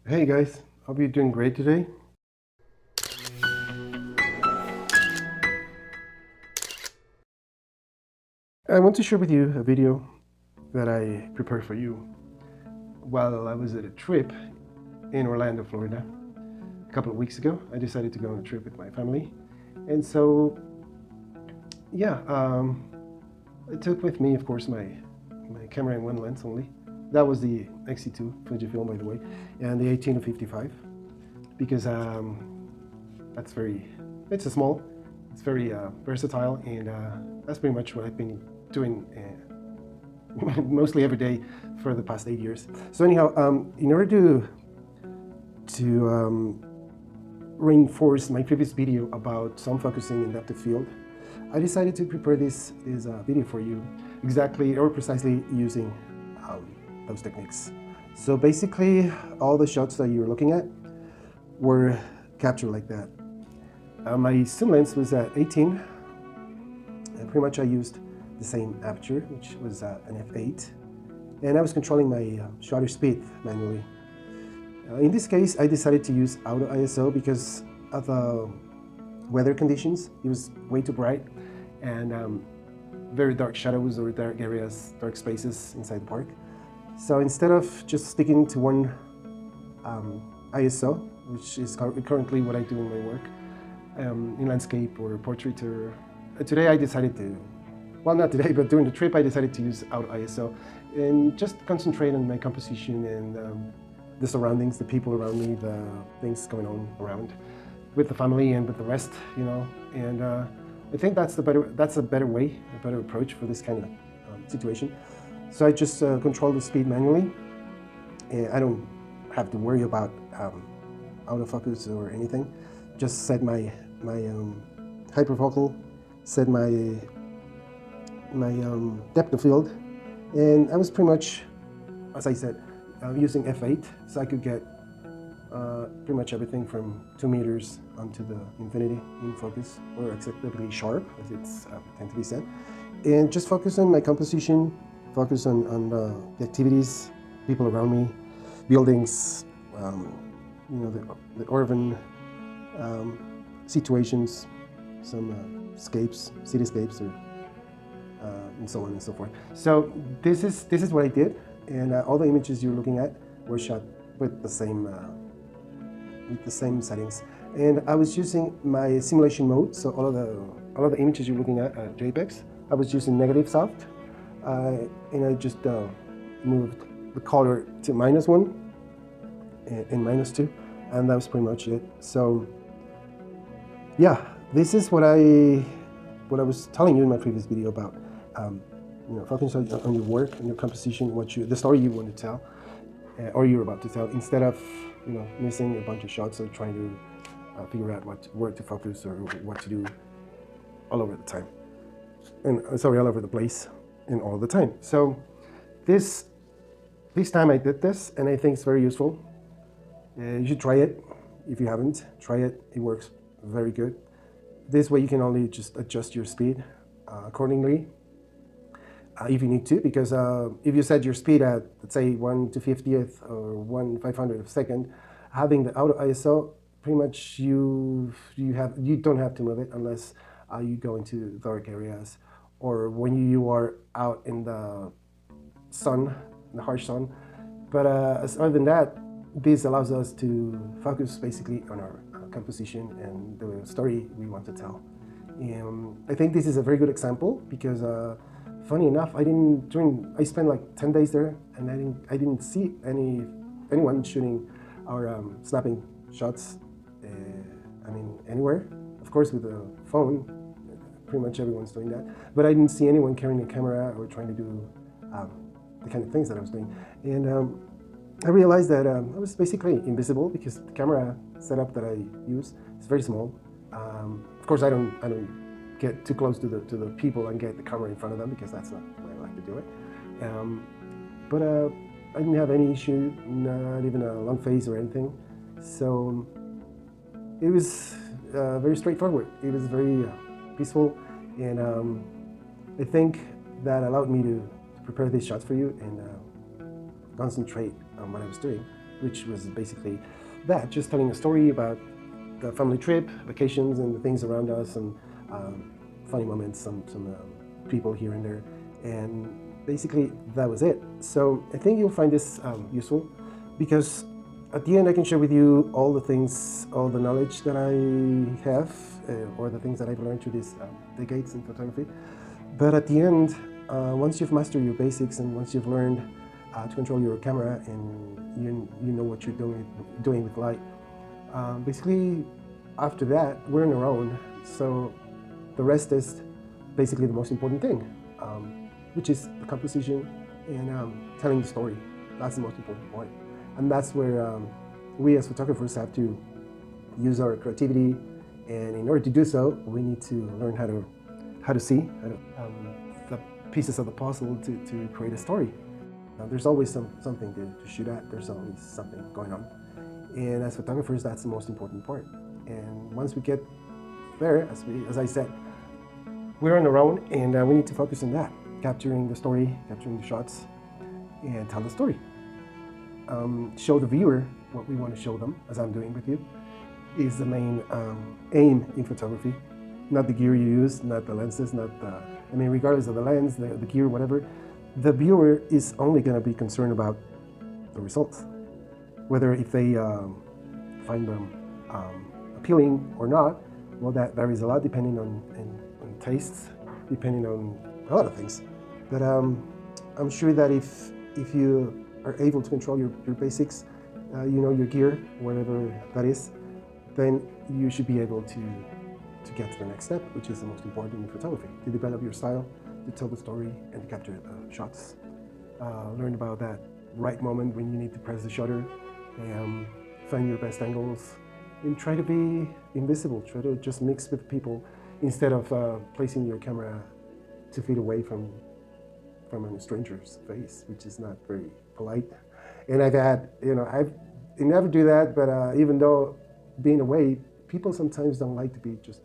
Hey guys, hope you're doing great today. I want to share with you a video that I prepared for you while I was at a trip in Orlando, Florida. A couple of weeks ago, I decided to go on a trip with my family. And so, yeah, I took with me, of course, my camera and one lens only. That was the X-T2 Fujifilm, by the way, and the 18 to 55, because it's a small, it's very versatile, and that's pretty much what I've been doing mostly every day for the past 8 years. So anyhow, in order to reinforce my previous video about sound focusing and depth of field, I decided to prepare this video for you exactly or precisely using those techniques. So basically, all the shots that you're looking at were captured like that. My zoom lens was at 18, and pretty much I used the same aperture, which was an f8, and I was controlling my shutter speed manually. In this case, I decided to use auto ISO because of the weather conditions. It was way too bright and very dark shadows or dark areas, dark spaces inside the park. So instead of just sticking to one ISO, which is currently what I do in my work, in landscape or portrait, or today I decided to, well, not today, but during the trip I decided to use auto ISO and just concentrate on my composition and the surroundings, the people around me, the things going on around with the family and with the rest, you know. And I think that's a better way, a better approach for this kind of situation. So I just control the speed manually, and I don't have to worry about autofocus or anything. Just set my hyperfocal, set my depth of field, and I was pretty much, as I said, using f8, so I could get pretty much everything from 2 meters onto the infinity in focus, or acceptably sharp, as it's tend to be said, and just focus on my composition, focus on the activities, people around me, buildings, you know, the urban situations, some cityscapes, or and so on and so forth. So this is what I did, and all the images you're looking at were shot with the same settings. And I was using my simulation mode, so all of the images you're looking at JPEGs, I was using negative soft, and I just moved the color to -1 and -2, and that was pretty much it. So yeah, this is what I was telling you in my previous video about, you know, focus on your work and your composition, the story you want to tell, or you're about to tell, instead of, you know, missing a bunch of shots or trying to figure out where to focus or what to do all over the time, and all over the place and all the time. So this time I did this, and I think it's very useful. You should try it. If you haven't, try it. It works very good. This way you can only just adjust your speed accordingly if you need to, because if you set your speed at, let's say, 1/50th or 1/500th of a second, having the auto ISO, pretty much you don't have to move it unless you go into dark areas or when you are out in the sun, the harsh sun. But other than that, this allows us to focus basically on our composition and the story we want to tell. I think this is a very good example because, funny enough, I spent like 10 days there, and I didn't see anyone shooting or snapping shots. I mean, anywhere. Of course, with the phone, pretty much everyone's doing that. But I didn't see anyone carrying a camera or trying to do the kind of things that I was doing. And I realized that I was basically invisible because the camera setup that I use is very small. Of course, I don't get too close to the people and get the camera in front of them, because that's not the way I like to do it. But I didn't have any issue, not even a long face or anything. So it was very straightforward. It was very peaceful, and I think that allowed me to prepare these shots for you and concentrate on what I was doing which was basically that, just telling a story about the family trip, vacations, and the things around us, and funny moments, some people here and there, and basically that was it. So I think you'll find this useful, because at the end I can share with you all the things, all the knowledge that I have, or the things that I've learned through these decades in photography. But at the end, once you've mastered your basics, and once you've learned to control your camera, and you know what you're doing with light, basically after that we're on our own. So the rest is basically the most important thing, which is the composition and telling the story. That's the most important point, and that's where we as photographers have to use our creativity. And in order to do so, we need to learn how to see the pieces of the puzzle to create a story. There's always something to shoot at. There's always something going on. And as photographers, that's the most important part. And once we get there, as I said, we're on our own, and we need to focus on that, capturing the story, capturing the shots, and tell the story. Show the viewer what we want to show them, as I'm doing with you, is the main aim in photography. Not the gear you use, not the lenses, regardless of the lens, the gear, whatever, the viewer is only going to be concerned about the results. Whether if they find them appealing or not, well, that varies a lot depending on tastes, depending on a lot of things. But I'm sure that if you are able to control your basics, your gear, whatever that is, then you should be able to get to the next step, which is the most important in photography, to develop your style, to tell the story, and to capture shots. Learn about that right moment when you need to press the shutter, and find your best angles, and try to be invisible. Try to just mix with people instead of placing your camera 2 feet away from a stranger's face, which is not very polite. And I never do that, but even though being away, people sometimes don't like to be just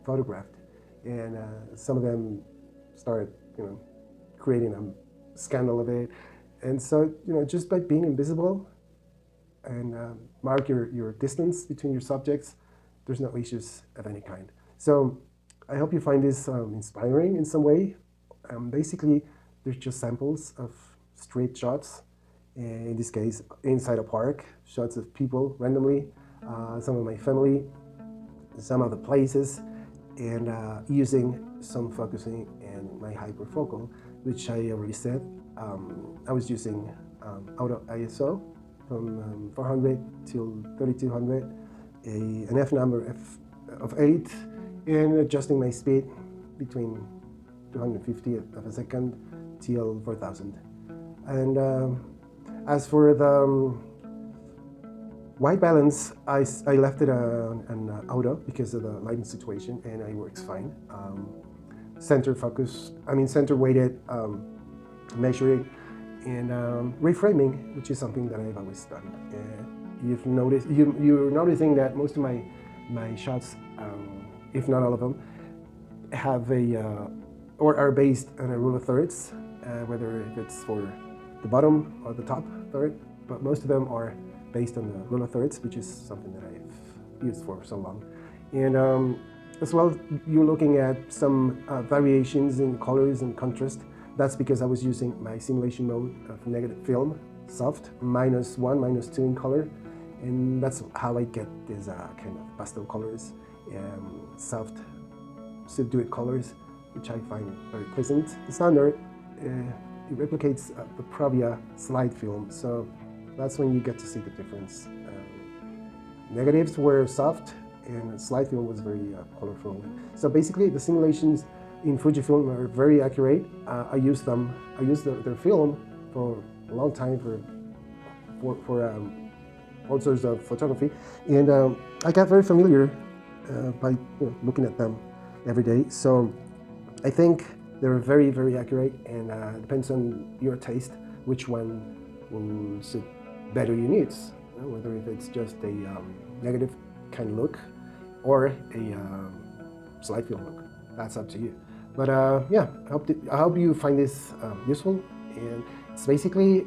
photographed, and some of them start, creating a scandal of it. And so, just by being invisible and mark your distance between your subjects, there's no issues of any kind. So I hope you find this inspiring in some way. Basically, there's just samples of street shots, in this case, inside a park, shots of people randomly, some of my family, some of the places, and using some focusing and my hyperfocal, which I already said. I was using auto ISO from 400 till 3200, an f number of 8, and adjusting my speed between 250 of a second till 4000. And as for the white balance, I left it an auto because of the lighting situation, and it works fine. Center weighted measuring, and reframing, which is something that I've always done. You're noticing that most of my shots, if not all of them, have or are based on a rule of thirds, whether if it's for the bottom or the top third, but most of them are based on the rule of thirds, which is something that I've used for so long. And as well, you're looking at some variations in colors and contrast. That's because I was using my simulation mode of negative film, soft, -1, -2 in color, and that's how I get these kind of pastel colors, soft, subdued colors, which I find very pleasant. The standard, it replicates the Pravia slide film, so that's when you get to see the difference. Negatives were soft, and slide film was very colorful. So basically, the simulations in Fujifilm are very accurate. I used their film for a long time for all sorts of photography, and I got very familiar by looking at them every day. So I think they're very, very accurate, and it depends on your taste which one will suit better your needs. Whether if it's just a negative kind of look or a slide film look, that's up to you. But yeah, I hope you find this useful. And it's basically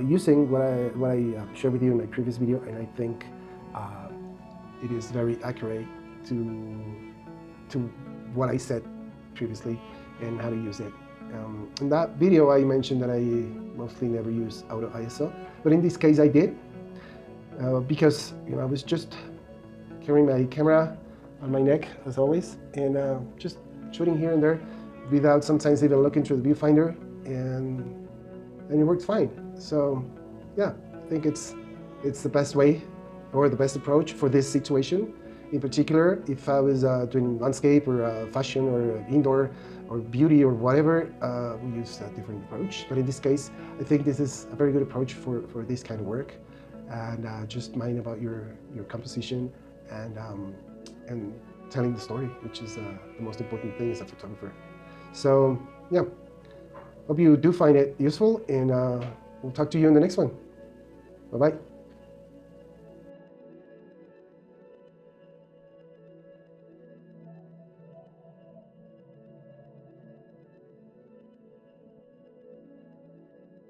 using what I shared with you in my previous video, and I think it is very accurate to what I said previously and how to use it. In that video, I mentioned that I mostly never use auto ISO, but in this case, I did because I was just carrying my camera on my neck as always, and just shooting here and there without sometimes even looking through the viewfinder, and it worked fine. So yeah, I think it's the best way or the best approach for this situation. In particular, if I was doing landscape or fashion or indoor or beauty or whatever, we use a different approach. But in this case, I think this is a very good approach for this kind of work. And just mind about your composition and telling the story, which is the most important thing as a photographer. So yeah, hope you do find it useful, and we'll talk to you in the next one. Bye-bye.